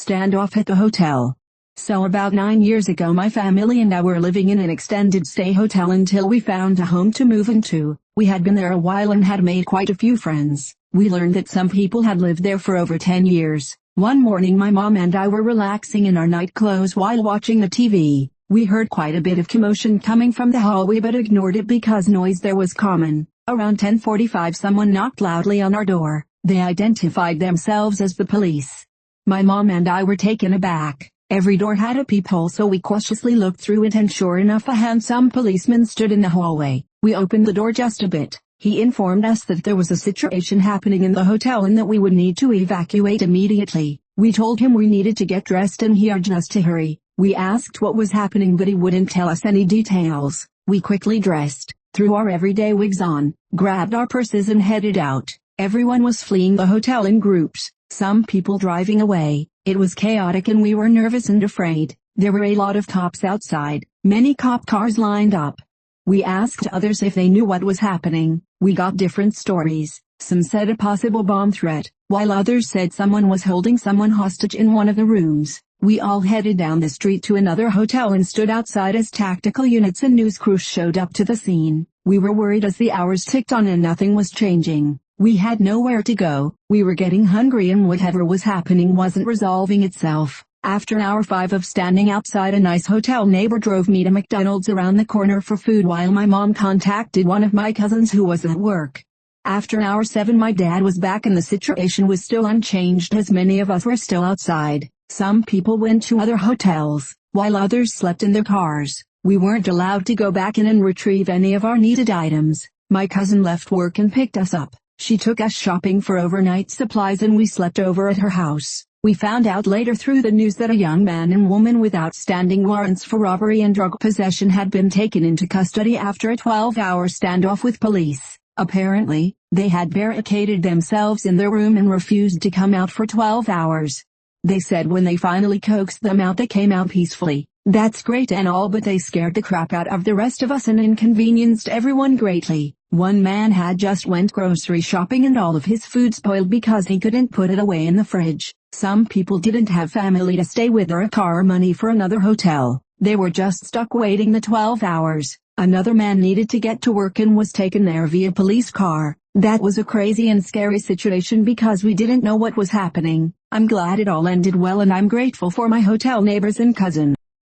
Standoff at the Hotel. So about 9 years ago my family and I were living in an extended stay hotel until we found a home to move into. We had been there a while and had made quite a few friends. We learned that some people had lived there for over 10 years. One morning my mom and I were relaxing in our night clothes while watching the TV. We heard quite a bit of commotion coming from the hallway but ignored it because noise there was common. Around 10:45 someone knocked loudly on our door. They identified themselves as the police. My mom and I were taken aback. Every door had a peephole so we cautiously looked through it and sure enough a handsome policeman stood in the hallway. We opened the door just a bit. He informed us that there was a situation happening in the hotel and that we would need to evacuate immediately. We told him we needed to get dressed and he urged us to hurry. We asked what was happening but he wouldn't tell us any details. We quickly dressed, threw our everyday wigs on, grabbed our purses and headed out. Everyone was fleeing the hotel in groups, some people driving away. It was chaotic and we were nervous and afraid. There were a lot of cops outside, many cop cars lined up. We asked others if they knew what was happening. We got different stories. Some said a possible bomb threat, while others said someone was holding someone hostage in one of the rooms. We all headed down the street to another hotel and stood outside as tactical units and news crews showed up to the scene. We were worried as the hours ticked on and nothing was changing. We had nowhere to go. We were getting hungry and whatever was happening wasn't resolving itself. After hour 5 of standing outside a nice hotel, neighbor drove me to McDonald's around the corner for food while my mom contacted one of my cousins who was at work. After hour 7 my dad was back and the situation was still unchanged as many of us were still outside. Some people went to other hotels, while others slept in their cars. We weren't allowed to go back in and retrieve any of our needed items. My cousin left work and picked us up. She took us shopping for overnight supplies and we slept over at her house. We found out later through the news that a young man and woman with outstanding warrants for robbery and drug possession had been taken into custody after a 12-hour standoff with police. Apparently, they had barricaded themselves in their room and refused to come out for 12 hours. They said when they finally coaxed them out they came out peacefully. That's great and all but they scared the crap out of the rest of us and inconvenienced everyone greatly. One man had just went grocery shopping and all of his food spoiled because he couldn't put it away in the fridge. Some people didn't have family to stay with or a car or money for another hotel. They were just stuck waiting the 12 hours. Another man needed to get to work and was taken there via police car. That was a crazy and scary situation because we didn't know what was happening. I'm glad it all ended well and I'm grateful for my hotel neighbors and cousin.